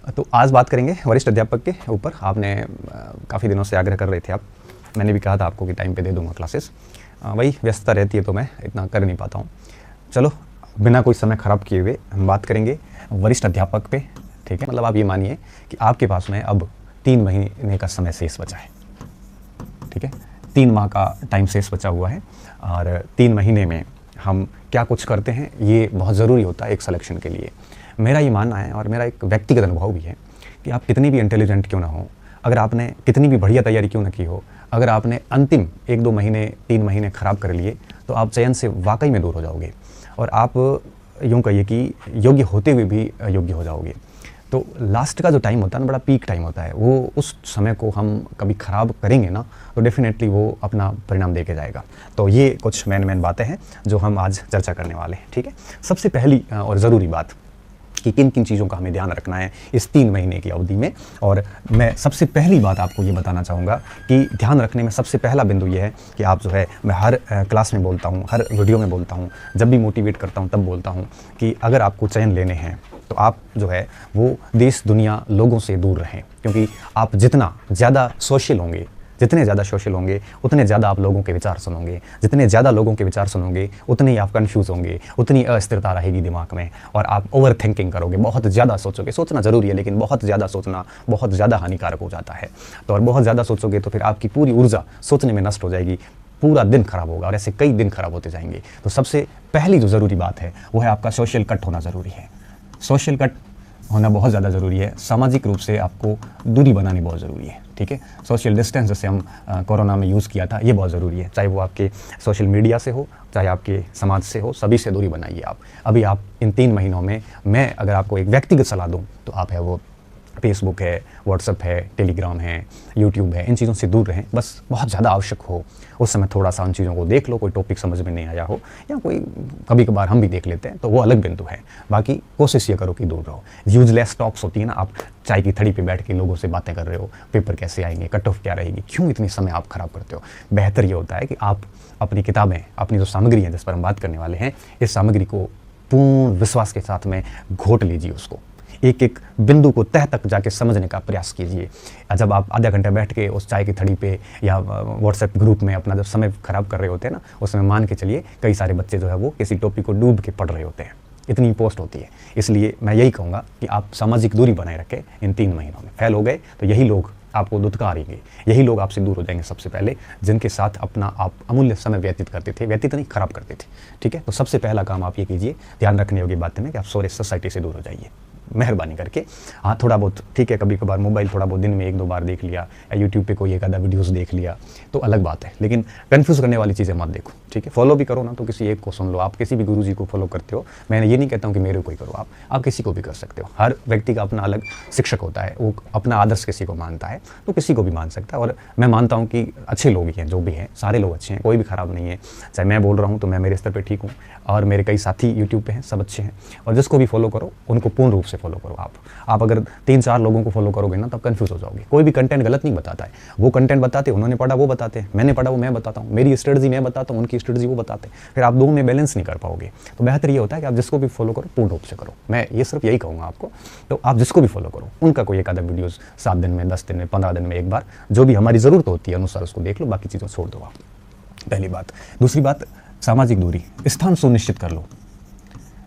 तो आज बात करेंगे वरिष्ठ अध्यापक के ऊपर। आपने काफ़ी दिनों से आग्रह कर रहे थे आप, मैंने भी कहा था आपको कि टाइम पे दे दूंगा क्लासेस। वही व्यस्तता रहती है तो मैं इतना कर नहीं पाता हूँ। चलो बिना कोई समय ख़राब किए हुए हम बात करेंगे वरिष्ठ अध्यापक पे, ठीक है। मतलब आप ये मानिए कि आपके पास में अब 3 महीने का समय शेष बचा है, ठीक है। 3 माह का टाइम शेष बचा हुआ है और 3 महीने में हम क्या कुछ करते हैं ये बहुत ज़रूरी होता है एक सिलेक्शन के लिए। मेरा ये मानना है और मेरा एक व्यक्तिगत अनुभव भी है कि आप कितनी भी इंटेलिजेंट क्यों ना हो, अगर आपने कितनी भी बढ़िया तैयारी क्यों ना की हो, अगर आपने अंतिम 1-2 महीने 3 महीने ख़राब कर लिए तो आप चयन से वाकई में दूर हो जाओगे और आप यूँ कहिए कि योग्य होते हुए भी योग्य हो जाओगे। तो लास्ट का जो टाइम होता है ना, बड़ा पीक टाइम होता है, वो उस समय को हम कभी ख़राब करेंगे ना तो डेफिनेटली वो अपना परिणाम दे के जाएगा। तो ये कुछ मेन बातें हैं जो हम आज चर्चा करने वाले हैं, ठीक है। सबसे पहली और ज़रूरी बात कि किन किन चीज़ों का हमें ध्यान रखना है इस 3 महीने की अवधि में, और मैं सबसे पहली बात आपको ये बताना चाहूँगा कि ध्यान रखने में सबसे पहला बिंदु ये है कि आप जो है, मैं हर क्लास में बोलता हूँ, हर वीडियो में बोलता हूँ, जब भी मोटिवेट करता हूँ तब बोलता हूँ कि अगर आपको चयन लेने हैं तो आप जो है वो देश दुनिया लोगों से दूर रहें, क्योंकि आप जितना ज़्यादा सोशल होंगे, जितने ज़्यादा सोशल होंगे उतने ज़्यादा आप लोगों के विचार सुनोगे, जितने ज़्यादा लोगों के विचार सुनोगे उतने ही आप कंफ्यूज होंगे, उतनी अस्थिरता रहेगी दिमाग में और आप ओवर थिंकिंग करोगे, बहुत ज़्यादा सोचोगे। सोचना ज़रूरी है लेकिन बहुत ज़्यादा सोचना बहुत ज़्यादा हानिकारक हो जाता है। तो और बहुत ज़्यादा सोचोगे तो फिर आपकी पूरी ऊर्जा सोचने में नष्ट हो जाएगी, पूरा दिन खराब होगा और ऐसे कई दिन खराब होते जाएंगे। तो सबसे पहली जो ज़रूरी बात है वो है आपका सोशल कट होना ज़रूरी है। सोशल कट होना बहुत ज़्यादा ज़रूरी है। सामाजिक रूप से आपको दूरी बनानी बहुत ज़रूरी है, ठीक है। सोशल डिस्टेंस जैसे हम कोरोना में यूज़ किया था, ये बहुत ज़रूरी है। चाहे वो आपके सोशल मीडिया से हो, चाहे आपके समाज से हो, सभी से दूरी बनाइए आप। अभी आप इन 3 महीनों में मैं अगर आपको एक व्यक्तिगत सलाह दूँ तो आप है वो फेसबुक है, व्हाट्सएप है, टेलीग्राम है, यूट्यूब है, इन चीज़ों से दूर रहें। बस बहुत ज़्यादा आवश्यक हो उस समय थोड़ा सा उन चीज़ों को देख लो, कोई टॉपिक समझ में नहीं आया हो या कोई कभी कभार हम भी देख लेते हैं तो वो अलग बिंदु है। बाकी कोशिश ये करो कि दूर रहो। यूजलेस टॉक्स होती है ना, आप चाय की थड़ी पे बैठ के लोगों से बातें कर रहे हो, पेपर कैसे आएंगे, कट ऑफ क्या रहेगी, क्यों इतनी समय आप खराब करते हो। बेहतर ये होता है कि आप अपनी किताबें, अपनी जो सामग्री है जिस पर हम बात करने वाले हैं, इस सामग्री को पूर्ण विश्वास के साथ में घोट लीजिए, उसको एक एक बिंदु को तह तक जाके समझने का प्रयास कीजिए। जब आप आधा घंटा बैठ के उस चाय की थड़ी पे या व्हाट्सएप ग्रुप में अपना जब समय खराब कर रहे होते हैं ना, उस समय मान के चलिए कई सारे बच्चे जो है वो किसी टॉपिक को डूब के पढ़ रहे होते हैं, इतनी पोस्ट होती है। इसलिए मैं यही कहूँगा कि आप सामाजिक दूरी बनाए रखें। इन 3 महीनों में फेल हो गए तो यही लोग आपको दुत्कारेंगे, यही लोग आपसे दूर हो जाएंगे सबसे पहले, जिनके साथ अपना आप अमूल्य समय व्यतीत करते थे, व्यतीत नहीं खराब करते थे, ठीक है। तो सबसे पहला काम आप ये कीजिए, ध्यान रखने योग्य बात है कि आप सारे सोसाइटी से दूर हो जाइए मेहरबानी करके। हाँ थोड़ा बहुत ठीक है, कभी कभार मोबाइल थोड़ा बहुत दिन में 1-2 बार देख लिया या यूट्यूब पे कोई एक आधा वीडियोस देख लिया तो अलग बात है, लेकिन कंफ्यूज करने वाली चीज़ें मत देखो, ठीक है। फॉलो भी करो ना तो किसी एक को सुन लो। आप किसी भी गुरुजी को फॉलो करते हो, मैं ये नहीं कहता हूँ कि मेरे को ही करो, आप किसी को भी कर सकते हो। हर व्यक्ति का अपना अलग शिक्षक होता है, वो अपना आदर्श किसी को मानता है तो किसी को भी मान सकता है। और मैं मानता हूँ कि अच्छे लोग ही हैं, जो भी हैं सारे लोग अच्छे हैं, कोई भी खराब नहीं है। चाहे मैं बोल रहा हूँ तो मैं मेरे स्तर पर ठीक हूँ और मेरे कई साथी यूट्यूब पे हैं, सब अच्छे हैं। और जिसको भी फॉलो करो उनको पूर्ण रूप से फॉलो करो। आप अगर 3-4 लोगों को फॉलो करोगे ना तब कंफ्यूज हो जाओगे। कोई भी कंटेंट गलत नहीं बताता है, वो कंटेंट बताते, उन्होंने पढ़ा वो बताते हैं, मैंने पढ़ा वो मैं बताता हूँ, मेरी स्ट्रेटजी मैं बताता हूँ, उनकी स्ट्रेटजी वो बताते हैं, फिर आप दोनों में बैलेंस नहीं कर पाओगे। तो बेहतर ये होता है कि आप जिसको भी फॉलो करो पूर्ण रूप से करो। मैं ये सिर्फ यही कहूँगा आपको। तो आप जिसको भी फॉलो करो उनका कोई एक आधा वीडियोज़ 7 दिन में, 10 दिन में, 15 दिन में एक बार, जो भी हमारी ज़रूरत होती है अनुसार उसको देख लो, बाकी चीज़ों छोड़ दो आप। पहली बात। दूसरी बात, सामाजिक दूरी, स्थान सुनिश्चित कर लो।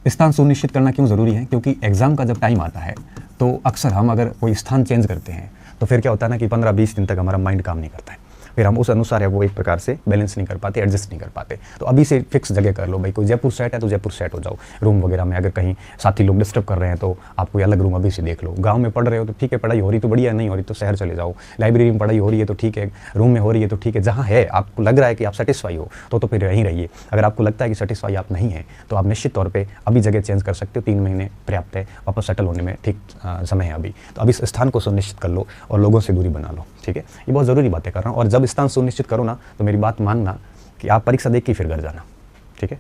स्थान सुनिश्चित करना क्यों ज़रूरी है, क्योंकि एग्ज़ाम का जब टाइम आता है तो अक्सर हम अगर कोई स्थान चेंज करते हैं तो फिर क्या होता है ना कि 15-20 दिन तक हमारा माइंड काम नहीं करता है, फिर हम उस अनुसार है वो एक प्रकार से बैलेंस नहीं कर पाते, एडजस्ट नहीं कर पाते। तो अभी से फिक्स जगह कर लो भाई, कोई जयपुर सेट है तो जयपुर सेट हो जाओ। रूम वगैरह में अगर कहीं साथी लोग डिस्टर्ब कर रहे हैं तो आप कोई अलग रूम अभी से देख लो। गांव में पढ़ रहे हो तो ठीक है, पढ़ाई हो रही तो बढ़िया, नहीं हो रही तो शहर चले जाओ। लाइब्रेरी में पढ़ाई हो रही है तो ठीक है, रूम में हो रही है तो ठीक है, जहाँ है आपको लग रहा है कि आप सेटिस्फाई हो तो फिर यहीं रहिए। अगर आपको लगता है कि सेटिस्फाई आप नहीं है तो आप निश्चित तौर पर अभी जगह चेंज कर सकते हो। 3 महीने पर्याप्त है, वापस सेटल होने में ठीक समय है अभी। तो अभी इस स्थान को सुनिश्चित कर लो और लोगों से दूरी बना लो, ठीक है। ये बहुत ज़रूरी बातें कर रहा हूँ। और जब स्थान सुनिश्चित करो ना तो मेरी बात मानना कि आप परीक्षा देख के फिर घर जाना, ठीक है।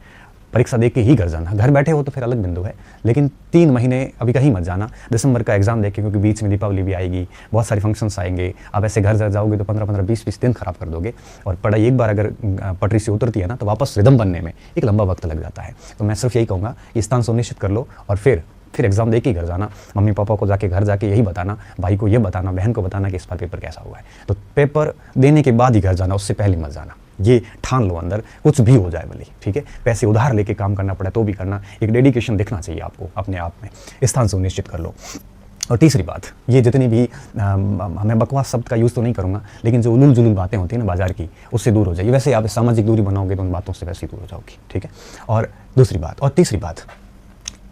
परीक्षा देख के ही घर जाना, घर बैठे हो तो फिर अलग बिंदु है, लेकिन 3 महीने अभी कहीं मत जाना। दिसंबर का एग्जाम देखे, क्योंकि बीच में दीपावली भी आएगी, बहुत सारे फंक्शंस आएंगे। आप ऐसे घर जाओगे तो 15-15, 20-20 दिन खराब कर दोगे। और पढ़ाई एक बार अगर पटरी से उतरती है ना तो वापस रिदम बनने में एक लंबा वक्त लग जाता है। तो मैं सिर्फ यही कहूँगा कि स्थान सुनिश्चित कर लो और फिर फिर एग्ज़ाम दे के घर जाना, मम्मी पापा को जाके घर जाके यही बताना, भाई को ये बताना, बहन को बताना कि इस बार पेपर कैसा हुआ है। तो पेपर देने के बाद ही घर जाना, उससे पहले मत जाना। ये ठान लो अंदर, कुछ भी हो जाए भले, ठीक है। पैसे उधार लेके काम करना पड़े तो भी करना, एक डेडिकेशन दिखना चाहिए आपको अपने आप में, स्थान सुनिश्चित कर लो। और तीसरी बात, ये जितनी भी मैं बकवास शब्द का यूज़ तो नहीं करूँगा, लेकिन जो उलूल जुलूल बातें होती हैं ना बाजार की, उससे दूर हो जाइए। वैसे आप सामाजिक दूरी बनाओगे तो उन बातों से वैसे ही दूर हो जाओगी, ठीक है। और दूसरी बात और तीसरी बात,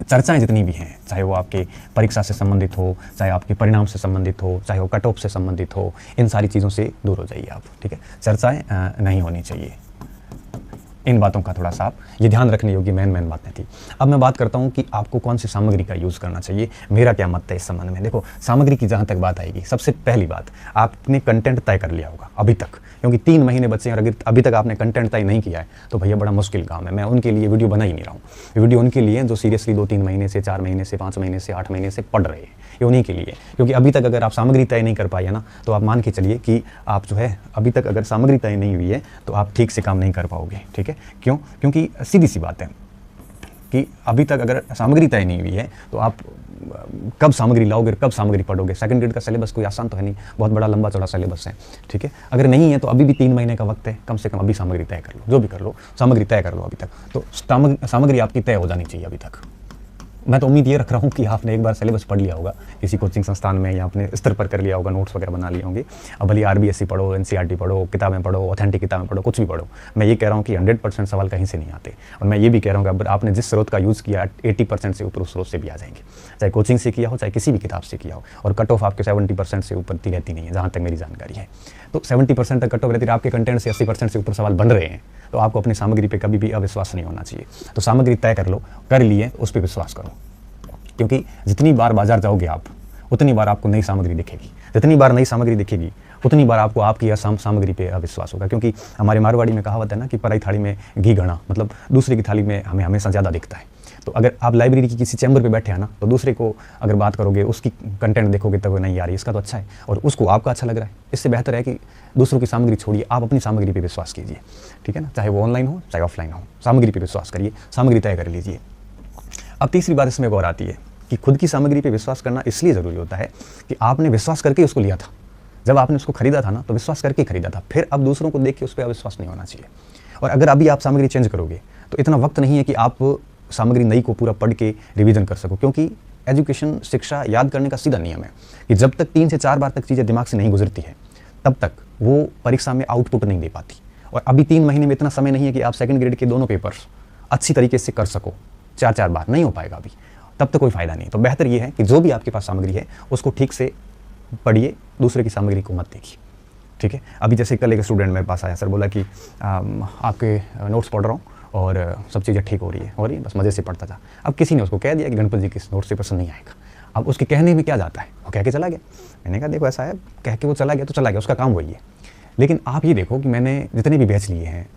चर्चाएं जितनी भी हैं, चाहे वो आपके परीक्षा से संबंधित हो, चाहे आपके परिणाम से संबंधित हो, चाहे वो कट ऑफ से संबंधित हो, इन सारी चीज़ों से दूर हो जाइए आप, ठीक है। चर्चाएं नहीं होनी चाहिए। इन बातों का थोड़ा सा आप ये ध्यान रखने योग्य मेन बातें थी। अब मैं बात करता हूँ कि आपको कौन सी सामग्री का यूज़ करना चाहिए, मेरा क्या मत है इस संबंध में। देखो, सामग्री की जहाँ तक बात आएगी, सबसे पहली बात, आपने कंटेंट तय कर लिया होगा अभी तक, क्योंकि 3 महीने बच्चे हैं और अगर अभी तक आपने कंटेंट तय नहीं किया है तो भैया बड़ा मुश्किल काम है। मैं उनके लिए वीडियो बना ही नहीं रहा हूँ। वीडियो उनके लिए जो सीरियसली 2-3 महीने से, 4 महीने से, 5 महीने से, 8 महीने से पढ़ रहे हैं, ये उन्हीं के लिए। क्योंकि अभी तक अगर आप सामग्री तय नहीं कर पाए है ना, तो आप मान के चलिए कि आप जो है अभी तक अगर सामग्री तय नहीं हुई है तो आप ठीक से काम नहीं कर पाओगे, ठीक है। क्यों? क्योंकि सीधी सी बात है कि अभी तक अगर सामग्री तय नहीं हुई है तो आप कब सामग्री लाओगे, कब सामग्री पढ़ोगे। सेकंड ग्रेड का सिलेबस कोई आसान तो है नहीं, बहुत बड़ा लंबा चौड़ा सिलेबस है, ठीक है। अगर नहीं है तो अभी भी 3 महीने का वक्त है, कम से कम अभी सामग्री तय कर लो, जो भी कर लो सामग्री तय कर लो अभी तक। तो सामग्री आपकी तय हो जानी चाहिए अभी तक। मैं तो उम्मीद ये रख रहा हूँ कि आपने एक बार सिलेबस पढ़ लिया होगा किसी कोचिंग संस्थान में, या अपने स्तर पर कर लिया होगा, नोट्स वगैरह बना लिए होंगे। अब भले RBSE पढ़ो, NCERT पढ़ो, किताबें पढ़ो, ऑथेंटिक किताबें पढ़ो, कुछ भी पढ़ो, मैं ये कह रहा हूँ कि 100% सवाल कहीं से नहीं आते। और मैं ये भी कह रहा हूँ कि अगर आपने जिस स्रोत का यूज़ किया 80% से ऊपर उस स्रोत से भी आ जाएंगे, चाहे कोचिंग से किया हो, चाहे किसी भी किताब से किया हो। और कट ऑफ आपके 70% से ऊपर की रहती नहीं है, जहाँ तक मेरी जानकारी है। तो 70% तक कट ऑफ रहती है, आपके कंटेंट से 80% से ऊपर सवाल बन रहे हैं, तो आपको अपनी सामग्री पर कभी भी अविश्वास नहीं होना चाहिए। तो सामग्री तय कर लो, कर लिए, उस पर विश्वास करो। क्योंकि जितनी बार बाजार जाओगे आप, उतनी बार आपको नई सामग्री दिखेगी, जितनी बार नई सामग्री दिखेगी उतनी बार आपको आपकी सामग्री पे अविश्वास होगा। क्योंकि हमारे मारवाड़ी में कहावत है ना कि पराई थाली में घी घड़ा, मतलब दूसरे की थाली में हमें हमेशा ज़्यादा दिखता है। तो अगर आप लाइब्रेरी की किसी चैम्बर पे बैठे हैं ना, तो दूसरे को अगर बात करोगे, उसकी कंटेंट देखोगे तब नहीं यार इसका तो अच्छा है, और उसको आपका अच्छा लग रहा है। इससे बेहतर है कि दूसरों की सामग्री छोड़िए, आप अपनी सामग्री पे विश्वास कीजिए, ठीक है ना। चाहे वो ऑनलाइन हो चाहे ऑफलाइन हो, सामग्री पे विश्वास करिए, सामग्री तय कर लीजिए। अब तीसरी बात इसमें एक और आती है कि खुद की सामग्री पे विश्वास करना इसलिए ज़रूरी होता है कि आपने विश्वास करके उसको लिया था। जब आपने उसको खरीदा था ना, तो विश्वास करके खरीदा था। फिर अब दूसरों को देख के उस पर अविश्वास नहीं होना चाहिए। और अगर अभी आप सामग्री चेंज करोगे तो इतना वक्त नहीं है कि आप सामग्री नई को पूरा पढ़ के रिवीजन कर सको। क्योंकि एजुकेशन, शिक्षा याद करने का सीधा नियम है कि जब तक 3 से 4 बार तक चीज़ें दिमाग से नहीं गुजरती है, तब तक वो परीक्षा में आउटपुट नहीं दे पाती। और अभी 3 महीने में इतना समय नहीं है कि आप सेकंड ग्रेड के दोनों पेपर्स अच्छी तरीके से कर सको। 4-4 बार नहीं हो पाएगा अभी, तब तो कोई फ़ायदा नहीं। तो बेहतर ये है कि जो भी आपके पास सामग्री है उसको ठीक से पढ़िए, दूसरे की सामग्री को मत देखिए, ठीक है। अभी जैसे कल एक स्टूडेंट मेरे पास आया, सर बोला कि आपके नोट्स पढ़ रहा हूँ और सब चीज़ें ठीक हो रही है, बस मज़े से पढ़ता था। अब किसी ने उसको कह दिया कि गणपत जी के नोट्स से पसंद नहीं आएगा। अब उसके कहने में क्या जाता है, वो कह के चला गया। मैंने कहा देखो ऐसा है, कह के वो चला गया तो चला गया, उसका काम वही है। लेकिन आप ये देखो कि मैंने जितने भी बैच लिए हैं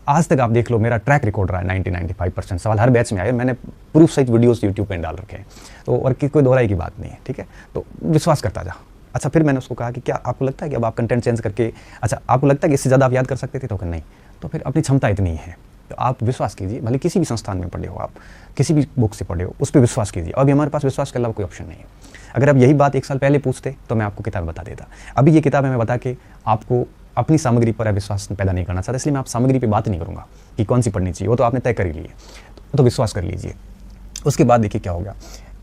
आज तक, आप देख लो मेरा ट्रैक रिकॉर्ड रहा है 90-95% सवाल हर बैच में आए। मैंने प्रूफ सहित वीडियोस यूट्यूब पे डाल रखे हैं, तो और कोई दोहराई की बात नहीं है, ठीक है। तो विश्वास करता जा। अच्छा, फिर मैंने उसको कहा कि क्या आपको लगता है कि अब आप कंटेंट चेंज करके, अच्छा आपको लगता है कि इससे ज़्यादा आप याद कर सकते थे? तो नहीं, तो फिर अपनी क्षमता इतनी है तो आप विश्वास कीजिए। भले किसी भी संस्थान में पढ़े हो, आप किसी भी बुक से पढ़े हो, उस पर विश्वास कीजिए। अभी हमारे पास विश्वास के अलावा कोई ऑप्शन नहीं है। अगर आप यही बात 1 साल पहले पूछते तो मैं आपको किताब बता देता। अभी ये किताब है, मैं बता के आपको अपनी सामग्री पर अविश्वास पैदा नहीं करना चाहता, इसलिए मैं आप सामग्री पे बात नहीं करूँगा कि कौन सी पढ़नी चाहिए, वो तो आपने तय कर ही ली है, तो विश्वास कर लीजिए। उसके बाद देखिए क्या होगा।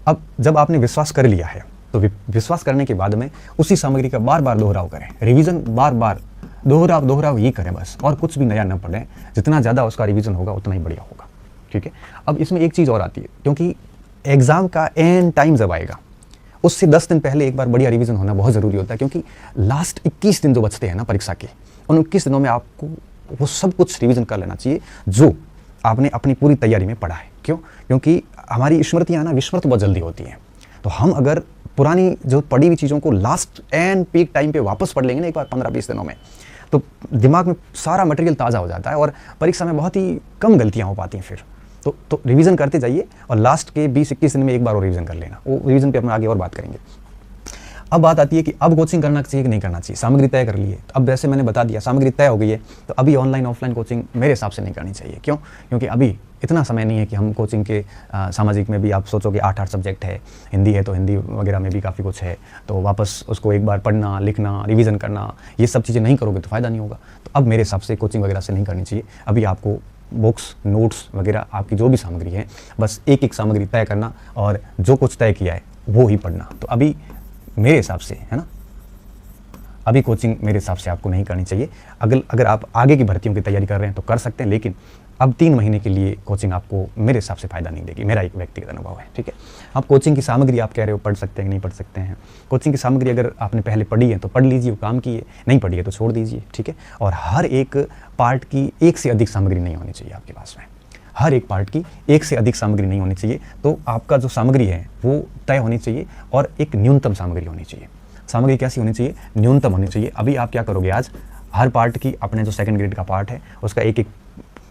अब जब आपने विश्वास कर लिया है तो विश्वास करने के बाद में उसी सामग्री का बार बार दोहराव करें, रिवीजन बार बार दोहराव ही करें बस, और कुछ भी नया न पढ़ें। जितना ज़्यादा उसका रिवीजन होगा उतना ही बढ़िया होगा, ठीक है। अब इसमें एक चीज़ और आती है, क्योंकि एग्ज़ाम का एंड टाइम जब आएगा उससे 10 दिन पहले एक बार बढ़िया रिवीजन होना बहुत ज़रूरी होता है। क्योंकि लास्ट 21 दिन जो बचते हैं ना परीक्षा के, उन 21 दिनों में आपको वो सब कुछ रिवीजन कर लेना चाहिए जो आपने अपनी पूरी तैयारी में पढ़ा है। क्यों? क्योंकि हमारी स्मृतियाँ ना विस्मृत बहुत जल्दी होती हैं। तो हम अगर पुरानी जो पढ़ी हुई चीज़ों को लास्ट एंड पीक टाइम पे वापस पढ़ लेंगे ना एक बार 15-20 दिनों में, तो दिमाग में सारा मटेरियल ताज़ा हो जाता है और परीक्षा में बहुत ही कम गलतियाँ हो पाती हैं। फिर तो रिवीजन करते जाइए और लास्ट के 20-21 दिन में एक बार और रिवीजन कर लेना। वो रिवीजन पे अपना आगे और बात करेंगे। अब बात आती है कि अब कोचिंग करना चाहिए कि नहीं करना चाहिए। सामग्री तय कर ली है, तो अब वैसे मैंने बता दिया सामग्री तय हो गई है, तो अभी ऑनलाइन ऑफलाइन कोचिंग मेरे हिसाब से नहीं करनी चाहिए। क्यों? क्योंकि अभी इतना समय नहीं है कि हम कोचिंग के सामाजिक में भी आप सोचो कि 8 सब्जेक्ट है, हिंदी है तो हिंदी वगैरह में भी काफ़ी कुछ है, तो वापस उसको एक बार पढ़ना, लिखना, रिवीजन करना, ये सब चीज़ें नहीं करोगे तो फ़ायदा नहीं होगा। तो अब मेरे हिसाब से कोचिंग वगैरह से नहीं करनी चाहिए। अभी आपको बुक्स, नोट्स वगैरह आपकी जो भी सामग्री है, बस एक एक सामग्री तय करना और जो कुछ तय किया है वो ही पढ़ना। तो अभी मेरे हिसाब से, है ना, अभी कोचिंग मेरे हिसाब से आपको नहीं करनी चाहिए। अगर आप आगे की भर्तियों की तैयारी कर रहे हैं तो कर सकते हैं, लेकिन अब 3 महीने के लिए कोचिंग आपको मेरे हिसाब से फ़ायदा नहीं देगी। मेरा एक व्यक्तिगत अनुभव है, ठीक है। आप कोचिंग की सामग्री आप कह रहे हो पढ़ सकते हैं कि नहीं पढ़ सकते हैं। कोचिंग की सामग्री अगर आपने पहले पढ़ी है तो पढ़ लीजिए, वो काम की है, नहीं पढ़ी है तो छोड़ दीजिए, ठीक है। और हर एक पार्ट की एक से अधिक सामग्री नहीं होनी चाहिए आपके पास में, हर एक पार्ट की एक से अधिक सामग्री नहीं होनी चाहिए। तो आपका जो सामग्री है वो तय होनी चाहिए और एक न्यूनतम सामग्री होनी चाहिए। सामग्री कैसी होनी चाहिए? न्यूनतम होनी चाहिए। अभी आप क्या करोगे, आज हर पार्ट की अपने जो सेकंड ग्रेड का पार्ट है उसका एक एक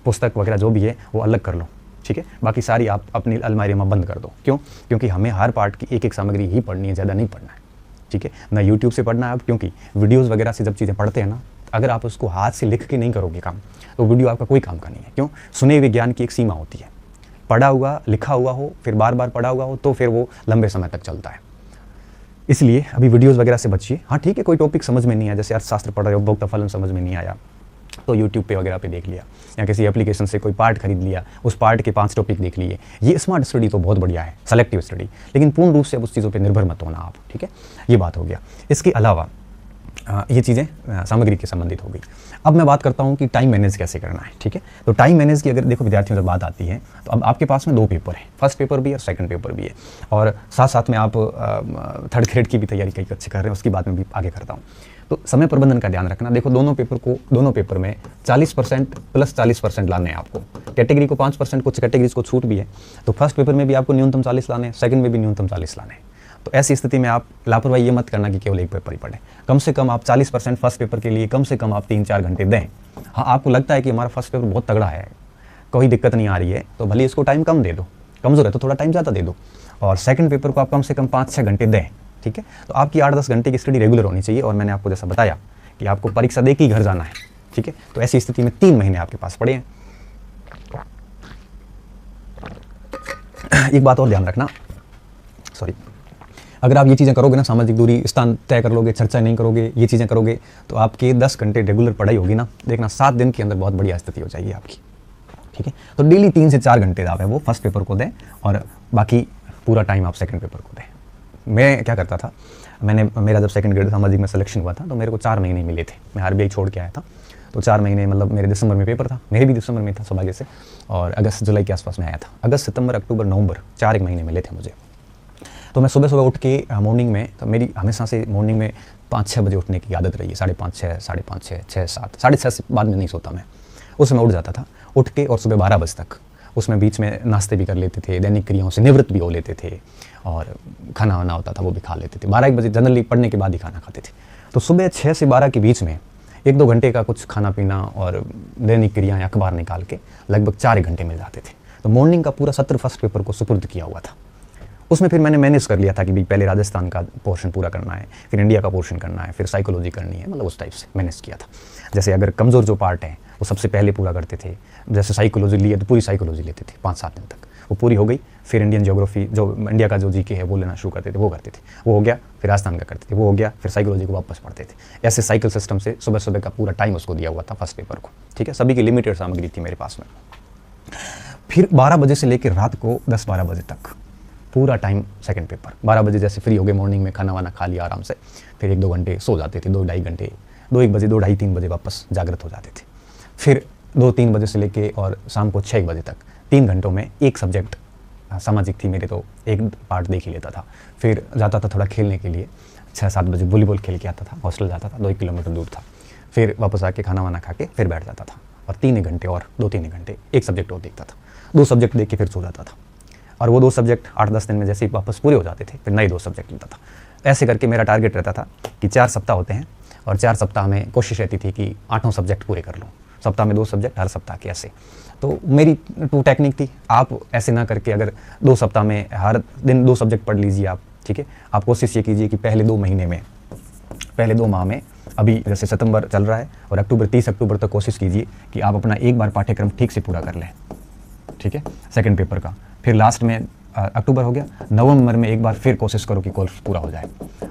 पुस्तक वगैरह जो भी है वो अलग कर लो, ठीक है। बाकी सारी आप अपनी अलमारी में बंद कर दो। क्यों? क्योंकि हमें हर पार्ट की एक एक सामग्री ही पढ़नी है, ज़्यादा नहीं पढ़ना है, ठीक है ना। यूट्यूब से पढ़ना है अब, क्योंकि वीडियोज़ वगैरह से जब चीज़ें पढ़ते हैं ना, अगर आप उसको हाथ से लिख के नहीं करोगे काम, तो वीडियो आपका कोई काम का नहीं है। क्यों? सुने हुए ज्ञान की एक सीमा होती है। पढ़ा हुआ, लिखा हुआ हो, फिर बार बार पढ़ा हुआ हो, तो फिर वो लंबे समय तक चलता है। इसलिए अभी वीडियोज़ वगैरह से बचिए। हाँ ठीक है, कोई टॉपिक समझ में नहीं आया, जैसे अर्थशास्त्र पढ़ रहे हो, उपभोक्ता फलन समझ में नहीं आया तो यूट्यूब पे वगैरह पे देख लिया, या किसी एप्लीकेशन से कोई पार्ट खरीद लिया, उस पार्ट के 5 टॉपिक देख लिए। ये स्मार्ट स्टडी तो बहुत बढ़िया है, सेलेक्टिव स्टडी, लेकिन पूर्ण रूप से अब उस चीज़ों पे निर्भर मत होना आप, ठीक है। ये बात हो गया। इसके अलावा ये चीज़ें सामग्री के संबंधित हो गई। अब मैं बात करता हूँ कि टाइम मैनेज कैसे करना है, ठीक है। तो टाइम मैनेज की अगर देखो विद्यार्थियों से बात आती है, तो अब आपके पास में 2 पेपर है, फर्स्ट पेपर भी और सेकंड पेपर भी है, और साथ साथ में आप थर्ड ग्रेड की भी तैयारी कई अच्छे कर रहे हैं, उसकी बात में भी आगे करता हूँ। तो समय प्रबंधन का ध्यान रखना। देखो दोनों पेपर में 40% प्लस 40% लाने हैं आपको। कैटेगरी को 5%, कुछ कैटेगरीज को छूट भी है, तो फर्स्ट पेपर में भी आपको न्यूनतम 40 लाने हैं, सेकंड में भी न्यूनतम 40 लाने हैं। तो ऐसी स्थिति में आप लापरवाही ये मत करना कि केवल एक पेपर ही पढ़ें। कम से कम आप 40% फर्स्ट पेपर के लिए कम से कम आप 3-4 घंटे दें। हाँ, आपको लगता है कि हमारा फर्स्ट पेपर बहुत तगड़ा है, कोई दिक्कत नहीं आ रही है, तो भले इसको टाइम कम दे दो, कमज़ोर है तो थोड़ा टाइम ज़्यादा दे दो, और सेकंड पेपर को आप कम से कम 5-6 घंटे दें, ठीक है। तो आपकी 8-10 घंटे की स्टडी रेगुलर होनी चाहिए। और मैंने आपको जैसा बताया कि आपको परीक्षा दे के ही घर जाना है, ठीक है। तो ऐसी स्थिति में 3 महीने आपके पास पड़े हैं। एक बात और ध्यान रखना, सॉरी, अगर आप ये चीज़ें करोगे ना, सामाजिक दूरी, स्थान तय कर लोगे, चर्चा नहीं करोगे, ये चीज़ें करोगे, तो आपके 10 घंटे रेगुलर पढ़ाई होगी ना, देखना 7 दिन के अंदर बहुत बढ़िया स्थिति हो जाएगी आपकी, ठीक है। तो डेली 3 से 4 घंटे आप है वो फर्स्ट पेपर को दें, और बाकी पूरा टाइम आप सेकंड पेपर को दें। मैं क्या करता था, मेरा जब सेकंड ग्रेड सामाजिक में सिलेक्शन हुआ था, तो मेरे को 4 महीने मिले थे, मैं आरबीआई छोड़ के आया था, तो 4 महीने मतलब मेरे दिसंबर में पेपर था, मेरे भी दिसंबर में था सौभाग्य से, और अगस्त जुलाई के आसपास में आया था। अगस्त, सितंबर, अक्टूबर, नवंबर 4 महीने मिले थे मुझे। तो मैं सुबह उठ के मॉर्निंग में, तो मेरी हमेशा से मॉर्निंग में 5-6 बजे उठने की आदत रही है, 5:30, 6:30, 6, 7, 6:30 से बाद में नहीं सोता मैं, उस समय उठ जाता था, उठ के और सुबह 12 बजे तक, उसमें बीच में नाश्ते भी कर लेते थे, दैनिक क्रियाओं से निवृत्त भी हो लेते थे, और खाना वाना होता था वो भी खा लेते थे। 12-1 बजे जनरली पढ़ने के बाद ही खाना खाते थे। तो सुबह 6 से 12 के बीच में 1-2 घंटे का कुछ खाना पीना और दैनिक क्रियाएँ अखबार निकाल के लगभग 4 घंटे मिल जाते थे। तो मॉर्निंग का पूरा सत्र फर्स्ट पेपर को सुपुर्द किया हुआ था। उसमें फिर मैंने मैनेज कर लिया था कि भाई पहले राजस्थान का पोर्शन पूरा करना है, फिर इंडिया का पोर्शन करना है, फिर साइकोलॉजी करनी है, मतलब उस टाइप से मैनेज किया था। जैसे अगर कमज़ोर जो पार्ट है वो सबसे पहले पूरा करते थे, जैसे साइकोलॉजी लिए तो पूरी साइकोलॉजी लेते थे 5-7 दिन तक, वो पूरी हो गई। फिर इंडियन ज्योग्राफी, जो इंडिया का जो जीके है वो लेना शुरू करते थे, वो करते थे, वो हो गया। फिर राजस्थान का करते थे, वो हो गया। फिर साइकोलॉजी को वापस पढ़ते थे। ऐसे साइकिल सिस्टम से सुबह सुबह का पूरा टाइम उसको दिया हुआ था फर्स्ट पेपर को, ठीक है। सभी की लिमिटेड सामग्री थी मेरे पास में। फिर 12 बजे से लेकर रात को 10-12 बजे तक पूरा टाइम सेकंड पेपर। 12 बजे जैसे फ्री हो गए, मॉर्निंग में खाना वाना खा लिया आराम से, फिर 1-2 घंटे सो जाते थे, 2-2.5 घंटे, 2-1 बजे, 2-2.5-3 बजे वापस जागृत हो जाते थे। फिर 2-3 बजे से लेके और शाम को 6 बजे तक 3 घंटों में एक सब्जेक्ट, सामाजिक थी मेरे तो एक पार्ट देख ही लेता था। फिर जाता था थोड़ा खेलने के लिए, 6-7 बजे वॉलीबॉल खेल के आता था, हॉस्टल जाता था, 2 किलोमीटर दूर था। फिर वापस आके खाना वाना खा के फिर बैठ जाता था, और 3 घंटे और 2-3 घंटे एक सब्जेक्ट और देखता था। 2 सब्जेक्ट देख के फिर सो जाता था, और वो 2 सब्जेक्ट 8-10 दिन में जैसे ही वापस पूरे हो जाते थे, फिर नए 2 सब्जेक्ट लेता था। ऐसे करके मेरा टारगेट रहता था कि 4 सप्ताह होते हैं, और 4 सप्ताह में कोशिश रहती थी कि 8 सब्जेक्ट पूरे कर लूँ, सप्ताह में 2 सब्जेक्ट हर सप्ताह के, ऐसे। तो मेरी 2 टेक्निक थी। आप ऐसे ना करके अगर 2 सप्ताह में हर दिन 2 सब्जेक्ट पढ़ लीजिए आप, ठीक है। आप कोशिश ये कीजिए कि पहले 2 माह में अभी जैसे सितंबर चल रहा है और 30 अक्टूबर तक कोशिश कीजिए कि आप अपना एक बार पाठ्यक्रम ठीक से पूरा कर लें, ठीक है, सेकंड पेपर का। फिर लास्ट में अक्टूबर हो गया, नवंबर में एक बार फिर कोशिश करो कि कोर्स पूरा हो जाए,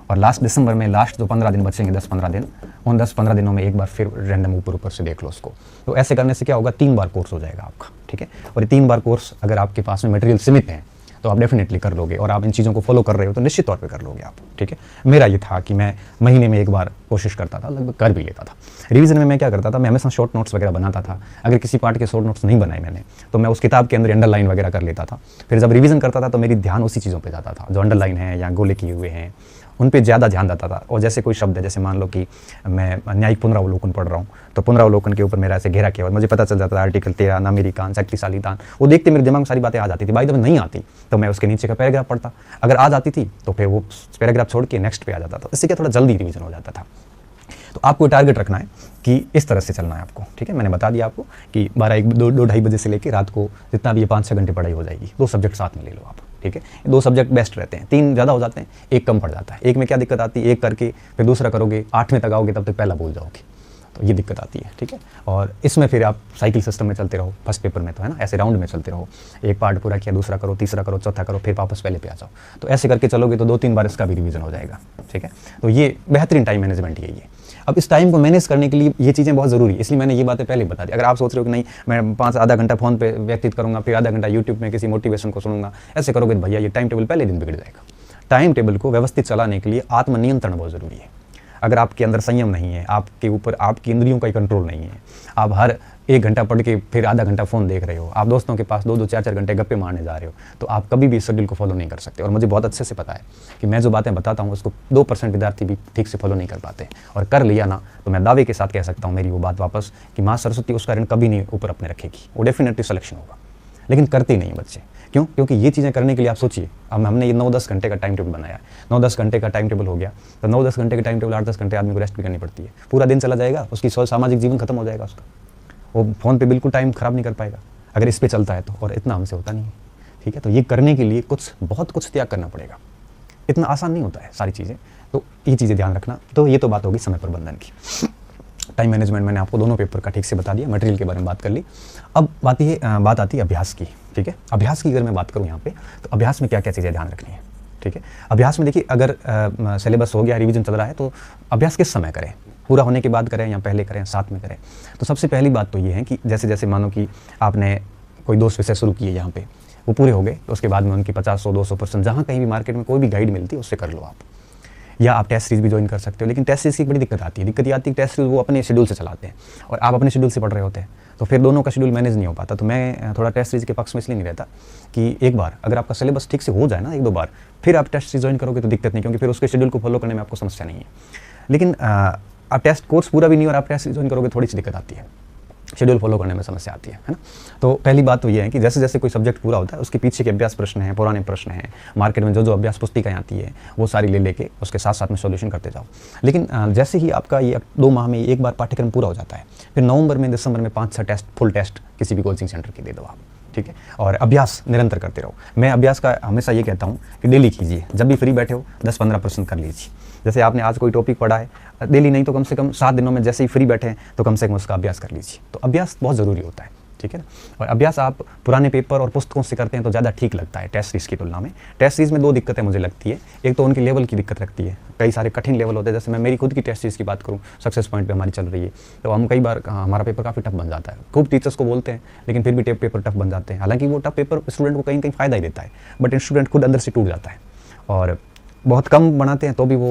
और लास्ट दिसंबर में लास्ट जो 15 दिन बचेंगे, 10-15 दिन, उन 10-15 दिनों में एक बार फिर रैंडम ऊपर से देख लो उसको। तो ऐसे करने से क्या होगा, 3 बार कोर्स हो जाएगा आपका, ठीक है। और ये 3 बार कोर्स अगर आपके पास में मटेरियल सीमित है तो आप डेफिनेटली कर लोगे, और आप इन चीज़ों को फॉलो कर रहे हो तो निश्चित तौर पे कर लोगे आप, ठीक है। मेरा ये था कि मैं महीने में एक बार कोशिश करता था, लगभग कर भी लेता था। रिवीजन में मैं क्या करता था, मैं हमेशा शॉर्ट नोट्स वगैरह बनाता था। अगर किसी पार्ट के शॉर्ट नोट्स नहीं बनाए मैंने तो मैं उस किताब के अंदर अंडरलाइन वगैरह कर लेता था। फिर जब रिवीजन करता था तो मेरी ध्यान उसी चीज़ों पर जाता था, जो अंडरलाइन है या गोले किए हुए हैं उन पे ज़्यादा ध्यान देता था। और जैसे कोई शब्द है, जैसे मान लो कि मैं न्यायिक पुनरावलोकन पढ़ रहा हूँ, तो पुनरावलोकन के ऊपर मेरा ऐसे घेरा किया और मुझे पता चल जाता था आर्टिकल 13 नामेरी कान, शक्तिशाली दान, वो देखते मेरे दिमाग में सारी बातें आ जाती थी। बाई द वे नहीं आती तो मैं उसके नीचे का पैराग्राफ पढ़ता, अगर आ जाती थी तो फिर वो पैराग्राफ छोड़ के नेक्स्ट पे आ जाता था। इससे क्या थोड़ा जल्दी रिवीजन हो जाता था। तो आपको टारगेट रखना है कि इस तरह से चलना है आपको, ठीक है। मैंने बता दिया आपको कि 2-2:30 बजे से लेकर रात को जितना भी ये 5-6 घंटे पढ़ाई हो जाएगी। 2 सब्जेक्ट साथ में ले लो आप, ठीक है। 2 सब्जेक्ट बेस्ट रहते हैं, 3 ज़्यादा हो जाते हैं, 1 कम पड़ जाता है। एक में क्या दिक्कत आती है, एक करके फिर दूसरा करोगे, 8वें तक आओगे तब तक पहला भूल जाओगे, तो ये दिक्कत आती है, ठीक है। और इसमें फिर आप साइकिल सिस्टम में चलते रहो, फर्स्ट पेपर में तो है ना, ऐसे राउंड में चलते रहो, एक पार्ट पूरा किया, दूसरा करो, तीसरा करो, चौथा करो, फिर वापस पहले पे आ जाओ। तो ऐसे करके चलोगे तो 2-3 बार इसका भी रिवीजन हो जाएगा, ठीक है। तो ये बेहतरीन टाइम मैनेजमेंट यही है। अब इस टाइम को मैनेज करने के लिए ये चीज़ें बहुत ज़रूरी है, इसलिए मैंने ये बातें पहले बता दी। अगर आप सोच रहे हो कि नहीं मैं आधा घंटा फ़ोन पे व्यतीत करूँगा, फिर आधा घंटा यूट्यूब में किसी मोटिवेशन को सुनूंगा, ऐसे करोगे तो भैया ये टाइम टेबल पहले दिन बिगड़ जाएगा। टाइम टेबल को व्यवस्थित चलाने के लिए आत्मनियंत्रण बहुत ज़रूरी है। अगर आपके अंदर संयम नहीं है, आपके ऊपर आपकी इंद्रियों का कंट्रोल नहीं है, आप हर 1 घंटा पढ़ के फिर आधा घंटा फ़ोन देख रहे हो, आप दोस्तों के पास 2-2, 4-4 घंटे गप्पे मारने जा रहे हो, तो आप कभी भी शेड्यूल को फॉलो नहीं कर सकते। और मुझे बहुत अच्छे से पता है कि मैं जो बातें बताता हूँ उसको 2% विद्यार्थी भी ठीक से फॉलो नहीं कर पाते, और कर लिया ना तो मैं दावे के साथ कह सकता हूँ मेरी वो बात वापस कि माँ सरस्वती उसका ऋण कभी नहीं ऊपर अपने रखेगी, वो डेफिनेटली सिलेक्शन होगा। लेकिन करते नहीं बच्चे, क्यों? क्योंकि ये चीज़ें करने के लिए आप सोचिए, अब हमने ये 9-10 घंटे का टाइम टेबल बनाया है, 9-10 घंटे का टाइम टेबल हो गया, तो 9-10 घंटे का टाइम टेबल 8-10 घंटे आदमी को रेस्ट भी करनी पड़ती है। पूरा दिन चला जाएगा, उसकी सामाजिक जीवन खत्म हो जाएगा उसका, वो फ़ोन पे बिल्कुल टाइम ख़राब नहीं कर पाएगा अगर इस पे चलता है तो, और इतना हमसे होता नहीं है, ठीक है। तो ये करने के लिए बहुत कुछ त्याग करना पड़ेगा, इतना आसान नहीं होता है सारी चीज़ें, तो ये चीज़ें ध्यान रखना। तो ये तो बात होगी समय प्रबंधन की। टाइम मैनेजमेंट मैंने आपको दोनों पेपर का ठीक से बता दिया, मटेरियल के बारे में बात कर ली। अब बात आती है अभ्यास की, ठीक है। अभ्यास की अगर मैं बात करूँ यहाँ पे, तो अभ्यास में क्या क्या चीज़ें ध्यान रखनी है, ठीक है। अभ्यास में देखिए, अगर सिलेबस हो गया, रिवीजन चल रहा है, तो अभ्यास किस समय करें, पूरा होने के बाद करें या पहले करें, साथ में करें। तो सबसे पहली बात तो ये है कि जैसे जैसे मानो कि आपने कोई 2 विषय शुरू किए यहाँ पे, वो पूरे हो गए, तो उसके बाद में उनकी 50-100-200% जहाँ कहीं भी मार्केट में कोई भी गाइड मिलती है उससे कर लो आप, या आप टेस्ट सीरीज भी ज्वाइन कर सकते हो। लेकिन टेस्ट सीरीज की बड़ी दिक्कत आती है कि टेस्ट सीरीज वो अपने शेड्यूल से चलाते हैं और आप अपने शेड्यूल से पढ़ रहे होते हैं, तो फिर दोनों का शेड्यूल मैनेज नहीं हो पाता। तो मैं थोड़ा टेस्ट सीरीज के पक्ष में इसलिए नहीं रहता कि एक बार अगर आपका सिलेबस ठीक से हो जाए ना, 1-2 बार, फिर आप टेस्ट सीरीज ज्वाइन करोगे तो दिक्कत नहीं, क्योंकि फिर उसके शेड्यूल को फॉलो करने में आपको समस्या नहीं है। लेकिन आप टेस्ट कोर्स पूरा भी नहीं और आप टेस्ट सीरीज ज्वाइन करोगे, थोड़ी सी दिक्कत आती है, शेड्यूल फॉलो करने में समस्या आती है ना। तो पहली बात तो ये है कि जैसे जैसे कोई सब्जेक्ट पूरा होता है उसके पीछे के अभ्यास प्रश्न हैं, पुराने प्रश्न हैं, मार्केट में जो अभ्यास पुस्तिकाएं आती है वो सारी ले लेके उसके साथ साथ में सॉल्यूशन करते जाओ। लेकिन जैसे ही आपका ये 2 माह में एक बार पाठ्यक्रम पूरा हो जाता है, फिर नवंबर में, दिसंबर में 5-6 टेस्ट, फुल टेस्ट किसी भी कोचिंग सेंटर की दे दो आप, ठीक है। और अभ्यास निरंतर करते रहो। मैं अभ्यास का हमेशा ये कहता हूँ कि डेली कीजिए, जब भी फ्री बैठे हो 10-15% कर लीजिए। जैसे आपने आज कोई टॉपिक पढ़ा है, डेली नहीं तो कम से कम 7 दिनों में जैसे ही फ्री बैठे हैं तो कम से कम उसका अभ्यास कर लीजिए। तो अभ्यास बहुत ज़रूरी होता है, ठीक है ना। और अभ्यास आप पुराने पेपर और पुस्तकों से करते हैं तो ज़्यादा ठीक लगता है टेस्ट सीरीज की तुलना में। टेस्ट सीरीज में 2 दिक्कतें मुझे लगती है, एक तो उनकी लेवल की दिक्कत लगती है, कई सारे कठिन लेवल होते हैं। जैसे मैं मेरी खुद की टेस्ट सीरीज की बात करूँ, सक्सेस पॉइंट पे हमारी चल रही है, तो हम कई बार हमारा पेपर काफ़ी टफ बन जाता है। खूब टीचर्स को बोलते हैं लेकिन फिर भी पेपर टफ बन जाते हैं। हालांकि वो टफ पेपर स्टूडेंट को कहीं कहीं फ़ायदा ही देता है, बट स्टूडेंट खुद अंदर से टूट जाता है। और बहुत कम बनाते हैं तो भी वो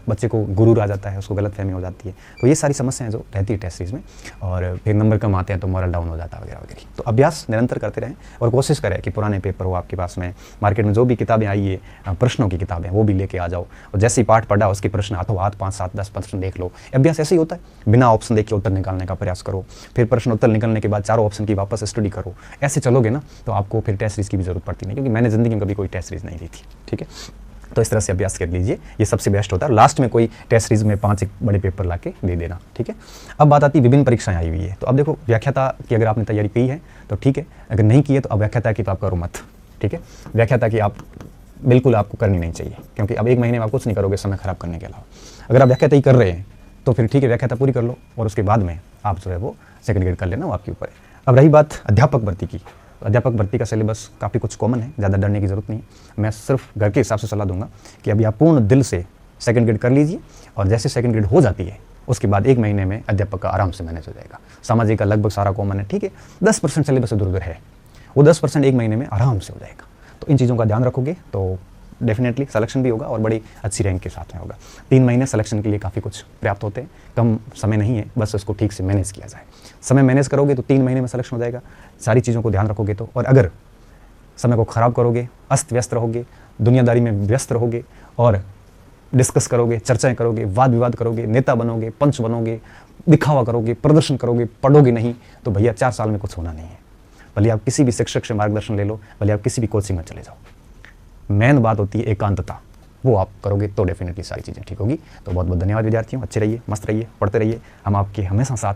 बच्चे को गुरूर आ जाता है, उसको गलतफहमी हो जाती है। तो ये सारी समस्याएं जो रहती है टेस्ट सीरीज में, और फिर नंबर कम आते हैं तो मॉरल डाउन हो जाता है वगैरह वगैरह। तो अभ्यास निरंतर करते रहें और कोशिश करें कि पुराने पेपर हो आपके पास में, मार्केट में जो भी किताबें आई है, प्रश्नों की किताबें, वो भी लेके आ जाओ। और जैसे ही पाठ पढ़ा उसके प्रश्न हाथों हाथ 5, 7, 10 प्रश्न देख लो। अभ्यास ऐसे ही होता है, बिना ऑप्शन देखे उत्तर निकालने का प्रयास करो, फिर प्रश्न उत्तर निकलने के बाद चारों ऑप्शन की वापस स्टडी करो। ऐसे चलोगे ना तो आपको फिर टेस्ट सीरीज की भी जरूरत पड़ती नहीं, क्योंकि मैंने ज़िंदगी में कभी कोई टेस्ट सीरीज नहीं दी थी, ठीक है। तो इस तरह से अभ्यास कर लीजिए, ये सबसे बेस्ट होता है। लास्ट में कोई टेस्ट सीरीज में 5 एक बड़े पेपर ला के दे देना, ठीक है। अब बात आती है विभिन्न परीक्षाएं आई हुई है, तो अब देखो व्याख्याता की अगर आपने तैयारी की है तो ठीक है, अगर नहीं की है तो अब व्याख्याता की तो आप करो मत, ठीक है। व्याख्याता की आप बिल्कुल आपको करनी नहीं चाहिए, क्योंकि अब 1 महीने में आप कुछ नहीं करोगे समय खराब करने के अलावा। अगर आप व्याख्याता ही कर रहे हैं तो फिर ठीक है, व्याख्याता पूरी कर लो और उसके बाद में आप जो है वो सेकंड ग्रेड कर लेना, वो आपके ऊपर है। अब रही बात अध्यापक भर्ती की, अध्यापक भर्ती का सिलेबस काफ़ी कुछ कॉमन है, ज़्यादा डरने की ज़रूरत नहीं। मैं सिर्फ घर के हिसाब से सलाह दूंगा कि अभी आप पूर्ण दिल से सेकंड ग्रेड कर लीजिए, और जैसे सेकंड ग्रेड हो जाती है उसके बाद 1 महीने में अध्यापक का आराम से मैनेज हो जाएगा। सामाजिक का लगभग सारा कॉमन है, ठीक है, 10% सिलेबस इधर उधर है, वो 10% 1 महीने में आराम से हो जाएगा। तो इन चीज़ों का ध्यान रखोगे तो डेफिनेटली सिलेक्शन भी होगा और बड़ी अच्छी रैंक के साथ में होगा। 3 महीने सिलेक्शन के लिए काफ़ी कुछ पर्याप्त होते हैं, कम समय नहीं है, बस उसको ठीक से मैनेज किया जाए। समय मैनेज करोगे तो 3 महीने में सिलेक्शन हो जाएगा, सारी चीज़ों को ध्यान रखोगे तो। और अगर समय को ख़राब करोगे, अस्त व्यस्त रहोगे, दुनियादारी में व्यस्त रहोगे और डिस्कस करोगे, चर्चाएं करोगे, वाद विवाद करोगे, नेता बनोगे, पंच बनोगे, दिखावा करोगे, प्रदर्शन करोगे, पढ़ोगे नहीं, तो भैया 4 साल में कुछ होना नहीं है। भले आप किसी भी शिक्षक से मार्गदर्शन ले लो, भले आप किसी भी कोचिंग में चले जाओ, मेन बात होती है एकांतता, वो आप करोगे तो डेफिनेटली सारी चीज़ें ठीक होगी। तो बहुत बहुत धन्यवाद विद्यार्थियों, अच्छे रहिए, मस्त रहिए, पढ़ते रहिए, हम आपके हमेशा साथ